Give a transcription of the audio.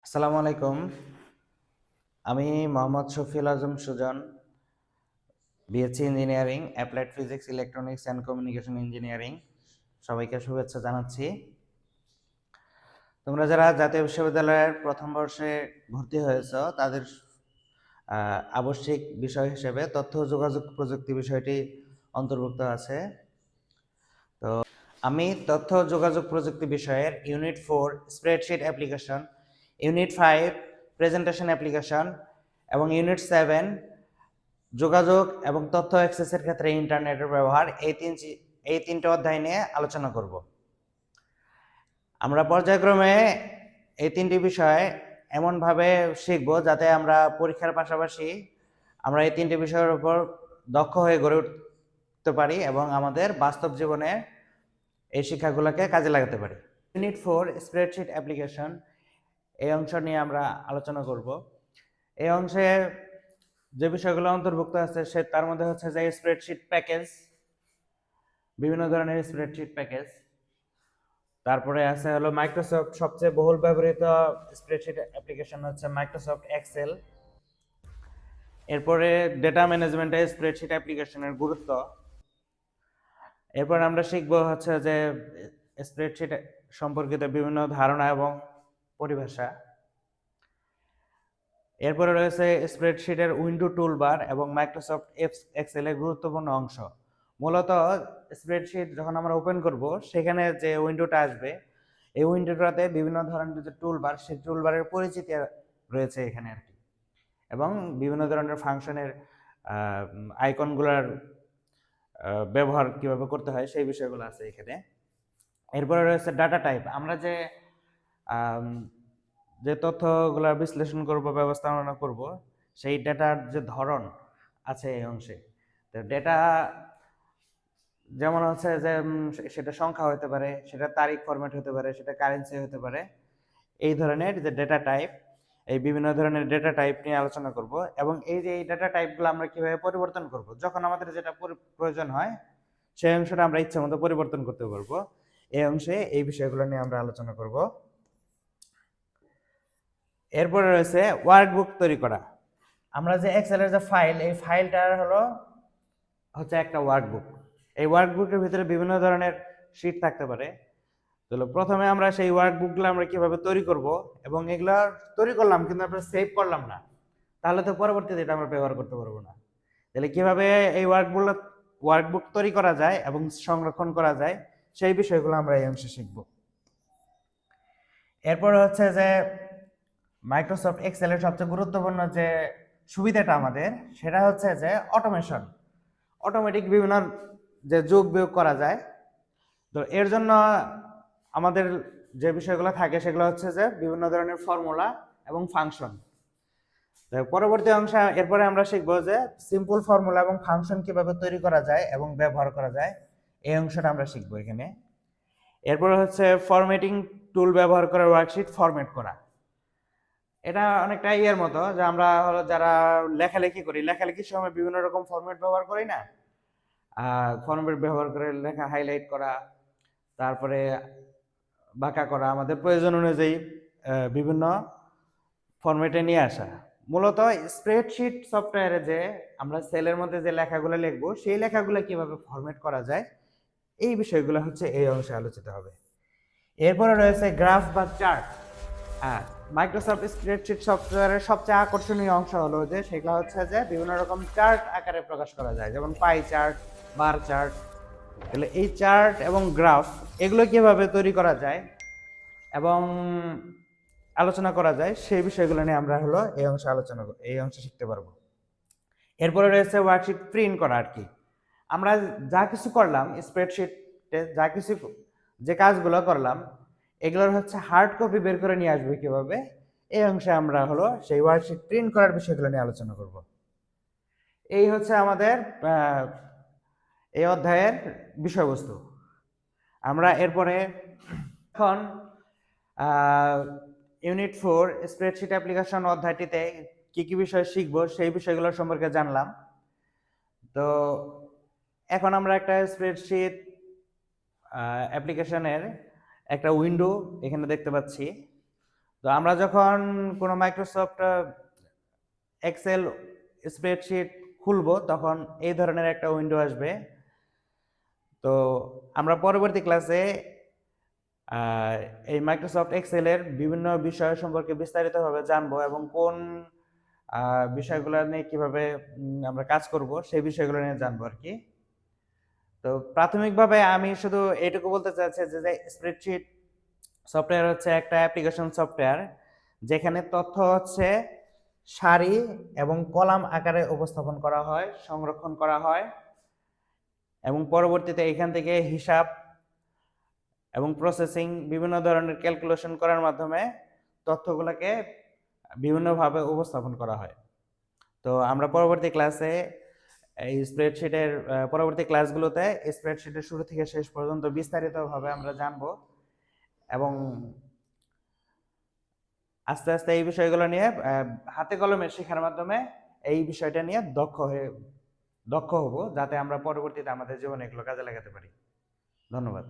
আসসালামু আলাইকুম। আমি Mohammad Shafiul Azam Sujan, BSc engineering, applied physics, electronics and communication engineering. সবাইকে শুভেচ্ছা জানাচ্ছি। তোমরা যারা জাতীয় বিশ্ববিদ্যালয়ের প্রথম বর্ষে ভর্তি হয়েছ তাদের আবশ্যিক বিষয় হিসেবে তথ্য ও যোগাযোগ প্রযুক্তি বিষয়টি অন্তর্ভুক্ত আছে। তো আমি তথ্য ও যোগাযোগ প্রযুক্তি বিষয়ের unit 4 spreadsheet application, unit 5 presentation application এবং ইউনিট 7 যোগাযোগ এবং তথ্য অ্যাক্সেসের ক্ষেত্রে ইন্টারনেটের ব্যবহার এই তিনটে অধ্যায় নিয়ে আলোচনা করব। আমরা পর্যায়ক্রমে এই তিনটি বিষয় এমনভাবে শিখব যাতে আমরা পরীক্ষার পাশাপাশি আমরা এই তিনটি বিষয়ের উপর দক্ষ হয়ে গড়ে উঠতে পারি এবং আমাদের বাস্তব জীবনে এই শিক্ষাগুলোকে কাজে লাগাতে পারি। ইউনিট 4 স্প্রেডশিট অ্যাপ্লিকেশন, এই অংশ নিয়ে আমরা আলোচনা করব। এই অংশে যে বিষয়গুলো অন্তর্ভুক্ত আছে তার মধ্যে হচ্ছে যে স্প্রেডশিট প্যাকেজ, বিভিন্ন ধরনের স্প্রেডশিট প্যাকেজ। তারপরে আছে হলো মাইক্রোসফট সবচেয়ে বহুল ব্যবহৃত স্প্রেডশিট অ্যাপ্লিকেশন হচ্ছে মাইক্রোসফট এক্সেল। এরপরে ডেটা ম্যানেজমেন্টে স্প্রেডশিট অ্যাপ্লিকেশনের গুরুত্ব। এরপর আমরা শিখব হচ্ছে যে স্প্রেডশিট সম্পর্কিত বিভিন্ন ধারণা এবং পরিভাষা। এরপরে রয়েছে স্প্রেডশিটের উইন্ডো টুলবার এবং মাইক্রোসফট এক্সেলের গুরুত্বপূর্ণ অংশ। মূলত স্প্রেডশিট যখন আমরা ওপেন করব সেখানে যে উইন্ডোটা আসবে, এই উইন্ডোটাতে বিভিন্ন ধরনের যে টুলবার, সেই টুলবারের পরিচিতি রয়েছে এখানে আর কি, এবং বিভিন্ন ধরনের ফাংশনের আইকনগুলোর ব্যবহার কিভাবে করতে হয় সেই বিষয়গুলো আছে এখানে। এরপরে রয়েছে ডাটা টাইপ। আমরা যে তথ্যগুলো বিশ্লেষণ করব, ব্যবস্থাপনা করব, সেই ডেটার যে ধরন আছে এই অংশে। তো ডেটা যেমন হচ্ছে যে সেটা সংখ্যা হতে পারে, সেটা তারিখ ফরম্যাট হতে পারে, সেটা কারেন্সি হতে পারে। এই ধরনের যে ডেটা টাইপ, এই বিভিন্ন ধরনের ডেটা টাইপ নিয়ে আলোচনা করব এবং এই যে এই ডেটা টাইপগুলো আমরা কিভাবে পরিবর্তন করব, যখন আমাদের যেটা প্রয়োজন হয় সেই অংশটা আমরা ইচ্ছা মতো পরিবর্তন করতে পারবো। এই অংশে এই বিষয়গুলো নিয়ে আমরা আলোচনা করব। এরপরে রয়েছে ওয়ার্কবুক তৈরি করা। আমরা যে এক্সেলের যে ফাইল, এই ফাইলটার হচ্ছে একটা ওয়ার্কবুক। এই ওয়ার্কবুকের ভিতরে বিভিন্ন ধরনের শীট থাকতে পারে। তো প্রথমে আমরা সেই ওয়ার্কবুকগুলো আমরা কিভাবে তৈরি করব এবং এগুলো তৈরি করলাম কিন্তু আমরা সেভ করলাম না, তাহলে তো পরবর্তীতে এটা আমরা ব্যবহার করতে পারবো না। তাহলে কিভাবে এই ওয়ার্কবুক তৈরি করা যায় এবং সংরক্ষণ করা যায় সেই বিষয়গুলো আমরা এই অংশে শিখব। এরপর হচ্ছে যে মাইক্রোসফট এক্সেলের সবচেয়ে গুরুত্বপূর্ণ যে সুবিধাটা আমাদের, সেটা হচ্ছে যে অটোমেশন। অটোমেটিক বিভিন্ন যে যোগ বিয়োগ করা যায়। তো এর জন্য আমাদের যে বিষয়গুলো থাকে সেগুলো হচ্ছে যে বিভিন্ন ধরনের ফর্মুলা এবং ফাংশন। পরবর্তী অংশে এরপরে আমরা শিখবো যে সিম্পল ফর্মুলা এবং ফাংশন কিভাবে তৈরি করা যায় এবং ব্যবহার করা যায়, এই অংশটা আমরা শিখবো এখানে। এরপরে হচ্ছে ফরম্যাটিং টুল ব্যবহার করে ওয়ার্কশিট ফরম্যাট করা। এটা অনেকটা ইয়ের মতো যে আমরা হলো যারা লেখালেখি করি, লেখালেখির সময় বিভিন্ন রকম ফরম্যাট ব্যবহার করি না। ফরম্যাট ব্যবহার করে লেখা হাইলাইট করা, তারপরে বাঁকা করা, আমাদের প্রয়োজন অনুযায়ী বিভিন্ন ফরম্যাটে নিয়ে আসা। মূলত স্প্রেডশিট সফটওয়্যারে যে আমরা সেলের মধ্যে যে লেখাগুলো লিখবো সেই লেখাগুলো কিভাবে ফরম্যাট করা যায়, এই বিষয়গুলো হচ্ছে এই অংশে আলোচিত হবে। এরপরে রয়েছে গ্রাফ বা চার্ট। হ্যাঁ, মাইক্রোসফট স্প্রেডশিট সফটওয়্যারের সবচেয়ে আকর্ষণীয় অংশ হলো যে সেগুলো হচ্ছে যে বিভিন্ন রকম চার্ট আকারে প্রকাশ করা যায়, যেমন পাই চার্ট, বার চার্ট। তাহলে এই চার্ট এবং গ্রাফ এগুলো কিভাবে তৈরি করা যায় এবং আলোচনা করা যায় সেই বিষয়গুলো নিয়ে আমরা হলো এই অংশে শিখতে পারবো। এরপরে রয়েছে ওয়ার্কশিট প্রিন্ট করা আর কি। আমরা যা কিছু করলাম স্প্রেডশিটে, যে কাজগুলো করলাম এগুলোর হচ্ছে হার্ড কপি বের করে নিয়ে আসবে কিভাবে, এই অংশে আমরা হলো সেই ওয়ার্কশিট প্রিন্ট করার বিষয়গুলো নিয়ে আলোচনা করব। এই হচ্ছে আমাদের এই অধ্যায়ের বিষয়বস্তু। আমরা এরপরে এখন ইউনিট 4 স্প্রেডশিট অ্যাপ্লিকেশন অধ্যায়টিতে কি কি বিষয় শিখব সেই বিষয়গুলো সম্পর্কে জানলাম। তো এখন আমরা একটা স্প্রেডশিট অ্যাপ্লিকেশনের একটা উইন্ডো এখানে দেখতে পাচ্ছি। তো আমরা যখন কোনো মাইক্রোসফট এক্সেল স্প্রেডশিট খুলবো তখন এই ধরনের একটা উইন্ডো আসবে। তো আমরা পরবর্তী ক্লাসে এই মাইক্রোসফট এক্সেলের বিভিন্ন বিষয় সম্পর্কে বিস্তারিতভাবে জানবো এবং কোন বিষয়গুলো নিয়ে কিভাবে আমরা কাজ করব সেই বিষয়গুলো নিয়ে জানবো আর কি। তো প্রাথমিকভাবে আমি শুধু এইটুকু বলতে চাচ্ছি যে স্প্রেডশিট সফটওয়্যার হচ্ছে একটা অ্যাপ্লিকেশন সফটওয়্যার যেখানে তথ্য হচ্ছে সারি এবং কলাম আকারে উপস্থাপন করা হয়, সংরক্ষণ করা হয় এবং পরবর্তীতে এখান থেকে হিসাব এবং প্রসেসিং বিভিন্ন ধরনের ক্যালকুলেশন করার মাধ্যমে তথ্যগুলোকে বিভিন্নভাবে উপস্থাপন করা হয়। তো আমরা পরবর্তী ক্লাসে এই স্প্রেডশিটের পরবর্তী ক্লাসগুলোতে স্প্রেডশিটের শুরু থেকে শেষ পর্যন্ত বিস্তারিতভাবে আমরা জানবো এবং আস্তে আস্তে এই বিষয়গুলো নিয়ে হাতে কলমে শেখার মাধ্যমে এই বিষয়টা নিয়ে দক্ষ হব, যাতে আমরা পরবর্তীতে আমাদের জীবনে এগুলো কাজে লাগাতে পারি। ধন্যবাদ।